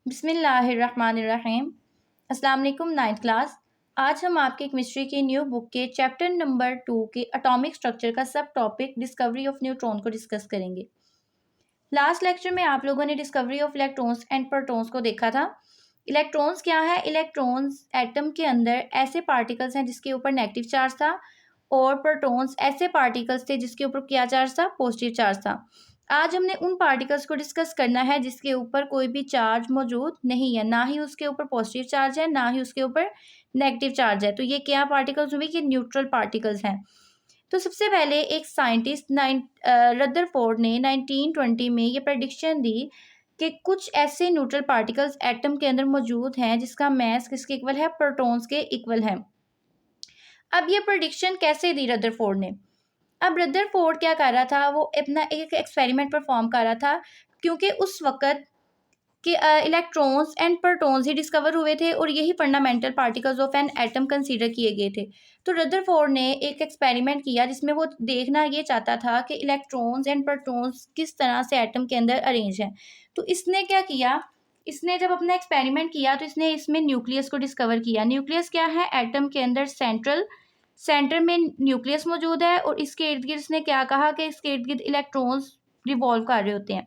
बिस्मिल्लाहिर्रहमानिर्रहीम। अस्सलाम वालेकुम नाइन्थ क्लास। आज हम आपके केमिस्ट्री की न्यू बुक के चैप्टर नंबर 2 के एटॉमिक स्ट्रक्चर का सब टॉपिक डिस्कवरी ऑफ न्यूट्रॉन को डिस्कस करेंगे। लास्ट लेक्चर में आप लोगों ने discovery of electrons and protons को देखा था। इलेक्ट्रॉन्स क्या है? इलेक्ट्रॉन्स एटम के अंदर ऐसे पार्टिकल्स हैं जिसके ऊपर नेगेटिव चार्ज था, और प्रोटॉन्स ऐसे पार्टिकल्स थे जिसके ऊपर क्या चार्ज था? पॉजिटिव चार्ज था। आज हमने उन पार्टिकल्स को डिस्कस करना है जिसके ऊपर कोई भी चार्ज मौजूद नहीं है, ना ही उसके ऊपर पॉजिटिव चार्ज है, ना ही उसके ऊपर नेगेटिव चार्ज है। तो ये क्या पार्टिकल्स हुए? ये न्यूट्रल पार्टिकल्स हैं। तो सबसे पहले एक साइंटिस्ट रदरफोर्ड ने 1920 में ये प्रेडिक्शन दी कि कुछ ऐसे न्यूट्रल पार्टिकल्स एटम के अंदर मौजूद हैं जिसका मैस किसके इक्वल है? प्रोटॉन्स के इक्वल है। अब ये प्रेडिक्शन कैसे दी रदरफोर्ड ने? अब रदरफोर्ड क्या कर रहा था? वो अपना एक एक्सपेरिमेंट परफॉर्म कर रहा था, क्योंकि उस वक़्त कि electrons and protons he discover हुए थे और यही fundamental particles of an atom consider किए गए थे। तो रदरफोर्ड ने एक एक्सपेरिमेंट किया जिसमें वो देखना ये चाहता था कि इलेक्ट्रॉन्स एंड प्रोटॉन्स किस तरह से एटम के अंदर अरेंज हैं। तो इसने क्या किया? इसने जब अपना एक्सपेरिमेंट किया तो इसने इसमें न्यूक्लियस को डिस्कवर किया। न्यूक्लियस क्या है? एटम के अंदर सेंटर में न्यूक्लियस मौजूद है, और इसके इर्द गिर्द इसने क्या कहा कि इसके इर्द गिर्द इलेक्ट्रॉन्स रिवॉल्व कर रहे होते हैं।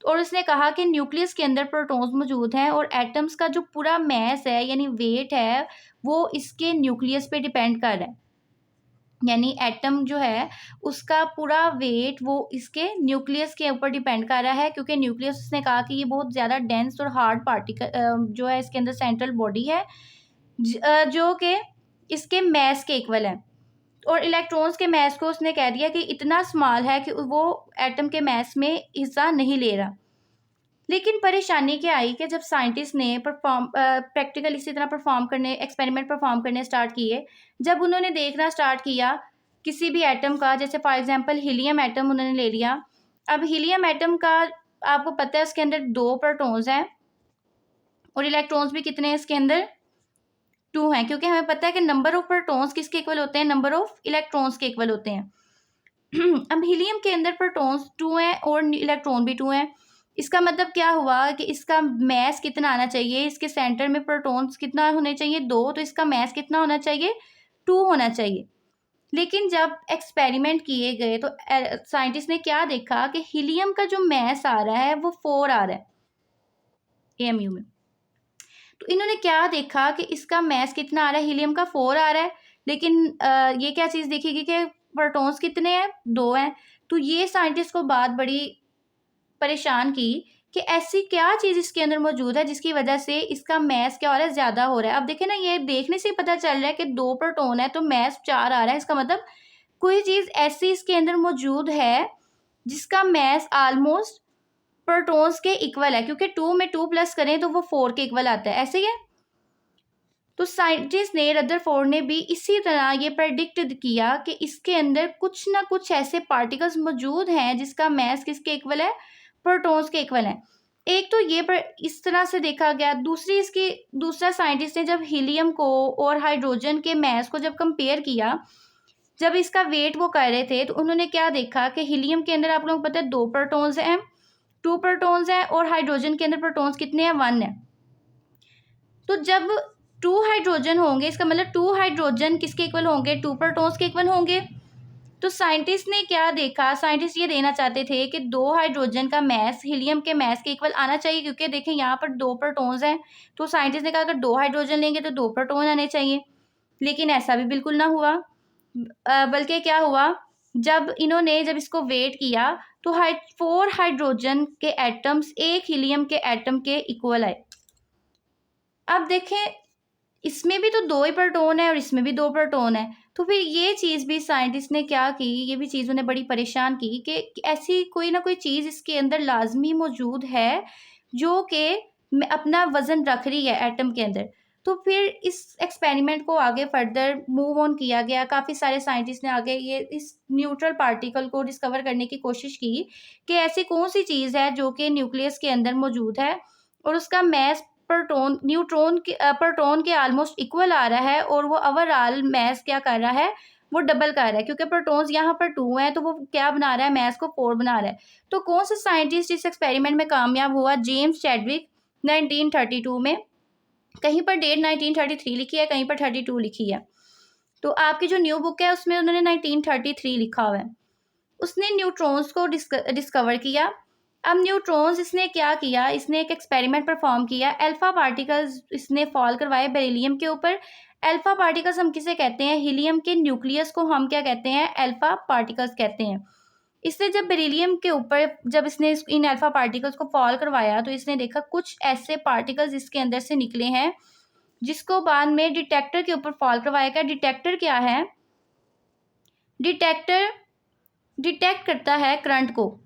और उसने कहा कि न्यूक्लियस के अंदर प्रोटॉन्स मौजूद हैं, और एटम्स का जो पूरा मैस है यानी वेट है वो इसके न्यूक्लियस पे डिपेंड कर रहा है। यानी एटम जो है उसका पूरा वेट वो इसके न्यूक्लियस के ऊपर डिपेंड कर रहा है, क्योंकि न्यूक्लियस उसने कहा कि ये बहुत ज़्यादा डेंस और हार्ड पार्टिकल जो है इसके अंदर सेंट्रल बॉडी है जो कि इसके मैस के इक्वल है। और इलेक्ट्रॉन्स के मैस को उसने कह दिया कि इतना स्मॉल है कि वो एटम के मैस में हिस्सा नहीं ले रहा। लेकिन परेशानी क्या आई कि जब साइंटिस्ट ने प्रैक्टिकल इसी तरह एक्सपेरिमेंट परफॉर्म करने स्टार्ट किए, जब उन्होंने देखना स्टार्ट किया किसी भी एटम का, जैसे फॉर एग्जांपल हीलियम एटम उन्होंने ले लिया। अब हीलियम एटम का आपको पता है उसके अंदर 2 प्रोटॉन्स हैं, और इलेक्ट्रॉन्स भी कितने हैं इसके अंदर? 2 हैं, क्योंकि हमें पता है कि नंबर ऑफ प्रोटॉन्स किसके इक्वल होते हैं? नंबर ऑफ इलेक्ट्रॉन्स के इक्वल होते हैं। अब हीलियम के अंदर प्रोटॉन्स 2 हैं और इलेक्ट्रॉन भी 2 हैं। इसका मतलब क्या हुआ कि इसका मैस कितना आना चाहिए? इसके सेंटर में प्रोटॉन्स कितना होने चाहिए? 2, तो इसका मैस कितना होना चाहिए? 2 होना चाहिए। लेकिन जब एक्सपेरिमेंट किए गए तो साइंटिस्ट ने क्या देखा कि हीलियम का जो मैस आ रहा है वो 4 आ रहा है एएमयू में। तो इन्होंने क्या देखा कि इसका मैस कितना आ रहा है? हीलियम का 4 आ रहा है, लेकिन ये क्या चीज़ दिखेगी कि प्रोटॉन्स कितने हैं? 2 हैं। तो ये साइंटिस्ट को बात बड़ी परेशान की कि ऐसी क्या चीज़ इसके अंदर मौजूद है जिसकी वजह से इसका मैस क्या हो रहा है? ज़्यादा हो रहा है। अब देखिए ना, ये देखने से ही पता चल रहा है कि 2 प्रोटॉन है तो मैस 4 आ रहा है। इसका मतलब कोई चीज़ ऐसी इसके अंदर मौजूद है जिसका मैस ऑलमोस्ट प्रोटॉन्स के इक्वल है, क्योंकि 2 में 2 प्लस करें तो वो 4 के इक्वल आता है। ऐसे ही है। तो साइंटिस्ट ने, रदरफोर्ड ने भी इसी तरह ये प्रेडिक्ट किया कि इसके अंदर कुछ ना कुछ ऐसे पार्टिकल्स मौजूद हैं जिसका मैस किसके इक्वल है? प्रोटॉन्स के इक्वल है। एक तो ये इस तरह से देखा गया। दूसरा साइंटिस्ट ने जब हीलियम को और हाइड्रोजन के मैस को जब कंपेयर किया, जब इसका वेट वो कर रहे थे, तो उन्होंने क्या देखा कि हीलियम के अंदर आप लोगों को पता है 2 प्रोटॉन्स हैं, 2 प्रोटॉन्स हैं, और हाइड्रोजन के अंदर प्रोटॉन्स कितने हैं? 1 है। तो जब 2 हाइड्रोजन होंगे, इसका मतलब 2 हाइड्रोजन किसके इक्वल होंगे? 2 प्रोटॉन्स के इक्वल होंगे। तो साइंटिस्ट ने क्या देखा? साइंटिस्ट ये देना चाहते थे कि 2 हाइड्रोजन का मैस हीलियम के मैस के इक्वल आना चाहिए, क्योंकि देखें यहाँ पर 2 प्रोटॉन्स हैं। तो साइंटिस्ट ने कहा अगर 2 हाइड्रोजन लेंगे तो 2 प्रोटॉन आने चाहिए। लेकिन ऐसा भी बिल्कुल ना हुआ। बल्कि क्या हुआ, जब इसको वेट किया तो 4 हाइड्रोजन के एटम्स एक हीलियम के एटम के इक्वल आए। अब देखें, इसमें भी तो 2 ही प्रोटॉन है और इसमें भी 2 प्रोटॉन है। तो फिर ये चीज़ भी साइंटिस्ट ने क्या की, ये भी चीज़ उन्हें बड़ी परेशान की कि ऐसी कोई ना कोई चीज़ इसके अंदर लाजमी मौजूद है जो कि अपना वज़न रख रही है एटम के अंदर। तो फिर इस एक्सपेरिमेंट को आगे फर्दर मूव ऑन किया गया। काफ़ी सारे साइंटिस्ट ने आगे ये इस न्यूट्रल पार्टिकल को डिस्कवर करने की कोशिश की कि ऐसी कौन सी चीज़ है जो कि न्यूक्लियस के अंदर मौजूद है और उसका मैस प्रोटॉन के ऑलमोस्ट इक्वल आ रहा है, और वो ओवरऑल मैस क्या कर रहा है? वो डबल कर रहा है, क्योंकि प्रोटॉन्स यहाँ पर 2 हैं तो वो क्या बना रहा है? मैस को 4 बना रहा है। तो कौन सा साइंटिस्ट इस एक्सपेरिमेंट में कामयाब हुआ? जेम्स चैडविक 1932 में। कहीं पर डेट 1933 लिखी है, कहीं पर 32 लिखी है। तो आपकी जो न्यू बुक है उसमें उन्होंने 1933 लिखा हुआ है। उसने न्यूट्रॉन्स को डिस्कवर किया। अब न्यूट्रॉन्स इसने क्या किया, इसने एक एक्सपेरिमेंट परफॉर्म किया। अल्फा पार्टिकल्स इसने फॉल करवाए बेरिलियम के ऊपर। अल्फा पार्टिकल्स हम किसे कहते हैं, हीलियम के न्यूक्लियस को हम क्या कहते हैं, अल्फा पार्टिकल्स कहते हैं। इसने जब बेरिलियम के ऊपर जब इसने इन अल्फा पार्टिकल्स को फॉल करवाया तो इसने देखा कुछ ऐसे पार्टिकल्स इसके अंदर से निकले हैं जिसको बाद में डिटेक्टर के ऊपर फॉल करवाया गया। डिटेक्टर क्या है, डिटेक्टर डिटेक्ट करता है करंट को।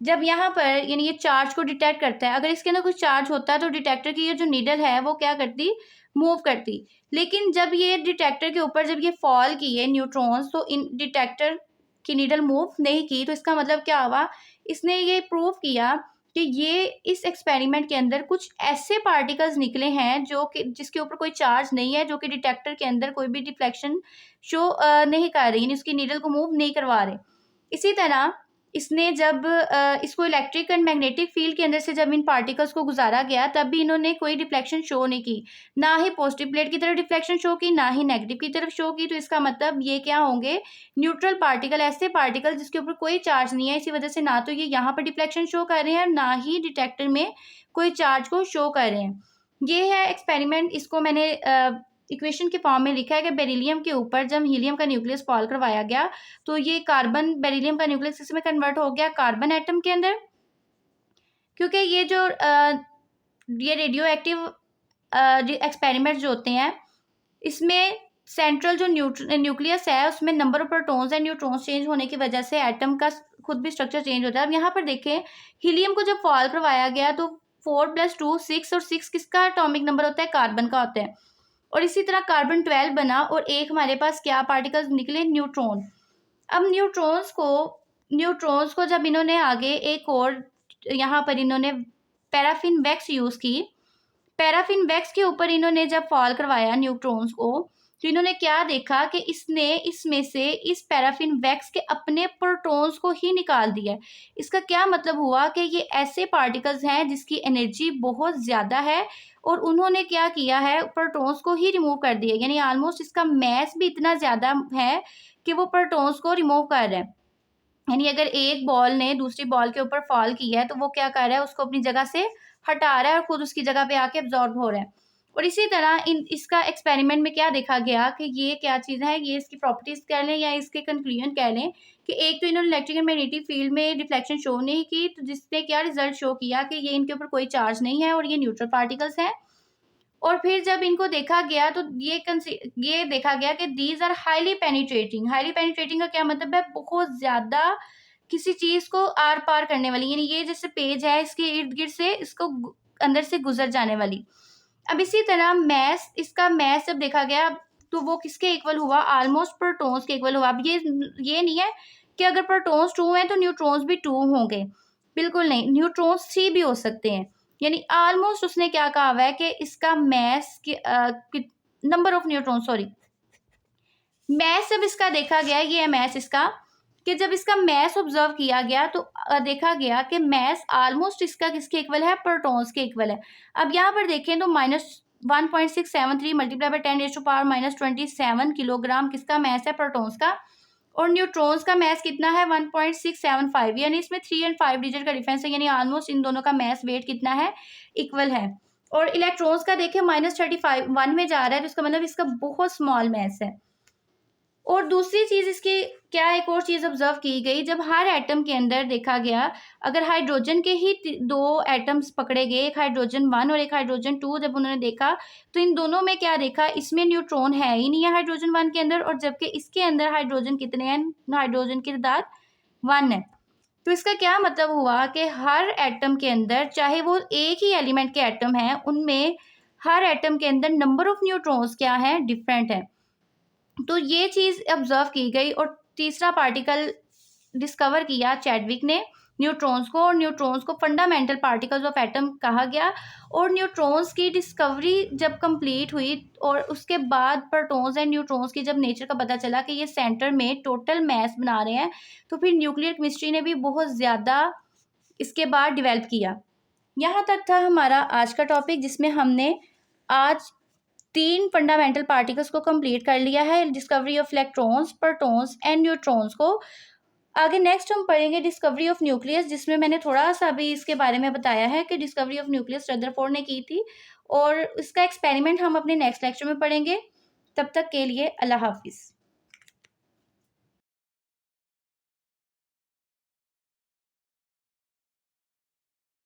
जब यहाँ पर यानी ये चार्ज को डिटेक्ट करता है, अगर इसके अंदर कुछ चार्ज होता है तो डिटेक्टर की ये जो नीडल है वो क्या करती, मूव करती। लेकिन जब ये डिटेक्टर के ऊपर जब ये फॉल किए न्यूट्रॉन्स तो इन डिटेक्टर की नीडल मूव नहीं की। तो इसका मतलब क्या हुआ, इसने ये प्रूव किया कि ये इस एक्सपेरिमेंट के अंदर कुछ ऐसे पार्टिकल्स निकले हैं जो कि जिसके ऊपर कोई चार्ज नहीं है, जो कि डिटेक्टर के अंदर कोई भी डिफ्लेक्शन शो नहीं कर रही, यानी उसकी नीडल को मूव नहीं करवा रहे। इसी तरह इसने जब इसको इलेक्ट्रिक एंड मैग्नेटिक फील्ड के अंदर से जब इन पार्टिकल्स को गुजारा गया तब भी इन्होंने कोई डिफ्लेक्शन शो नहीं की, ना ही पॉजिटिव प्लेट की तरफ डिफ्लेक्शन शो की, ना ही नेगेटिव की तरफ शो की। तो इसका मतलब ये क्या होंगे, न्यूट्रल पार्टिकल, ऐसे पार्टिकल जिसके ऊपर कोई चार्ज नहीं है। इसी वजह से ना तो ये यहाँ पर डिफ्लेक्शन शो कर रहे हैं, ना ही डिटेक्टर में कोई चार्ज को शो कर रहे हैं। ये है एक्सपेरिमेंट, इसको मैंने इक्वेशन के फॉर्म में लिखा है कि बेरिलियम के ऊपर जब हीलियम का न्यूक्लियस फॉल करवाया गया तो ये कार्बन, बेरिलियम का न्यूक्लियस इसमें कन्वर्ट हो गया कार्बन एटम के अंदर। क्योंकि ये जो ये रेडियो एक्टिव एक्सपेरिमेंट जो होते हैं इसमें सेंट्रल जो न्यूक्लियस है उसमें number of protons and neutrons change होने की वजह से एटम का खुद भी स्ट्रक्चर चेंज होता है। अब यहाँ पर देखें, हीलियम को जब फॉल करवाया गया तो 4 + 2 6 और 6 किसका एटॉमिक नंबर होता है, कार्बन का होता है। और इसी तरह कार्बन 12 बना और एक हमारे पास क्या पार्टिकल्स निकले, न्यूट्रॉन। अब न्यूट्रॉन्स को जब इन्होंने आगे एक और यहाँ पर इन्होंने पैराफिन वैक्स यूज़ की। पैराफिन वैक्स के ऊपर इन्होंने जब फॉल करवाया न्यूट्रॉन्स को तो इन्होंने क्या देखा कि इसने इसमें से इस पैराफिन वैक्स के अपने प्रोटॉन्स को ही निकाल दिया। इसका क्या मतलब हुआ कि ये ऐसे पार्टिकल्स हैं जिसकी एनर्जी बहुत ज़्यादा है और उन्होंने क्या किया है, प्रोटॉन्स को ही रिमूव कर दिया। यानी ऑलमोस्ट इसका मैस भी इतना ज़्यादा है कि वो प्रोटॉन्स को रिमूव कर रहा है। यानी अगर एक बॉल ने दूसरी बॉल के ऊपर फॉल किया है तो वो क्या कर रहा है, उसको अपनी जगह से हटा रहा है और खुद उसकी जगह पे आके एब्जॉर्ब हो रहा है। और इसी तरह इसका एक्सपेरिमेंट में क्या देखा गया कि ये क्या चीज़ है, ये इसकी प्रॉपर्टीज कह लें या इसके कंक्लूजन कह लें कि एक तो इन्होंने इलेक्ट्रिक एंड मैग्नेटिक फील्ड में डिफ्लेक्शन शो नहीं की, तो जिसने क्या रिजल्ट शो किया कि ये इनके ऊपर कोई चार्ज नहीं है और ये न्यूट्रल पार्टिकल्स हैं। और फिर जब इनको देखा गया तो ये देखा गया कि these are highly penetrating. Highly penetrating का क्या मतलब है, बहुत ज़्यादा किसी चीज़ को आर पार करने वाली, यानी ये जैसे पेज है इसके इर्द गिर्द से इसको अंदर से गुजर जाने वाली। अब इसी तरह मैस, इसका मैस जब देखा गया तो वो किसके इक्वल हुआ, ऑलमोस्ट प्रोटॉन्स के इक्वल हुआ। अब ये नहीं है कि अगर प्रोटॉन्स 2 हैं तो न्यूट्रॉन्स भी 2 होंगे, बिल्कुल नहीं, न्यूट्रॉन्स 3 भी हो सकते हैं। यानी ऑलमोस्ट उसने क्या कहा हुआ है कि इसका mass number of neutron, sorry, mass जब इसका देखा गया, ये है मैस इसका, कि जब इसका मैस ऑब्जर्व किया गया तो देखा गया कि मैस ऑलमोस्ट इसका किसके इक्वल है, प्रोटॉन्स के इक्वल है। अब यहाँ पर देखें तो -1.673 मल्टीप्लाई बाय 10⁻⁻27 किलोग्राम किसका मैस है, प्रोटॉन्स का। और न्यूट्रॉन्स का मैस कितना है, 1.675, यानी इसमें 3 और 5 डिजिट का डिफरेंस है, यानी ऑलमोस्ट इन दोनों का मैस वेट कितना है, इक्वल है। और इलेक्ट्रॉन्स का देखें -35 1 में जा रहा है, तो इसका मतलब इसका बहुत स्मॉल मैस है। और दूसरी चीज़ इसकी क्या, एक और चीज़ ऑब्जर्व की गई, जब हर एटम के अंदर देखा गया अगर हाइड्रोजन के ही 2 एटम्स पकड़े गए, एक हाइड्रोजन 1 और एक हाइड्रोजन 2, जब उन्होंने देखा तो इन दोनों में क्या देखा, इसमें न्यूट्रॉन है ही नहीं है हाइड्रोजन 1 के अंदर, और जबकि इसके अंदर हाइड्रोजन कितने हैं, हाइड्रोजन की तादाद 1 है। तो इसका क्या मतलब हुआ कि हर एटम के अंदर, चाहे वो एक ही एलिमेंट के एटम हैं, उनमें हर एटम के अंदर नंबर ऑफ न्यूट्रॉन्स क्या है, डिफरेंट है। तो ये चीज़ ऑब्जर्व की गई। और तीसरा पार्टिकल डिस्कवर किया चैडविक ने, न्यूट्रॉन्स को, और न्यूट्रॉन्स को फंडामेंटल पार्टिकल्स ऑफ एटम कहा गया। और न्यूट्रॉन्स की डिस्कवरी जब कंप्लीट हुई और उसके बाद प्रोटॉन्स एंड न्यूट्रॉन्स की जब नेचर का पता चला कि ये सेंटर में टोटल मैस बना रहे हैं, तो फिर न्यूक्लियर केमिस्ट्री ने भी बहुत ज़्यादा इसके बाद डेवलप किया। यहाँ तक था हमारा आज का टॉपिक, जिसमें हमने आज 3 फंडामेंटल पार्टिकल्स को कंप्लीट कर लिया है, discovery of electrons, protons and neutrons को। आगे नेक्स्ट हम पढ़ेंगे डिस्कवरी ऑफ न्यूक्लियस, जिसमें मैंने थोड़ा-सा भी इसके बारे में बताया है कि डिस्कवरी ऑफ न्यूक्लियस रदरफोर्ड ने की थी, और इसका एक्सपेरिमेंट हम अपने नेक्स्ट लेक्चर में पढ़ेंगे। तब तक के लिए अल्लाह हाफ़िज़।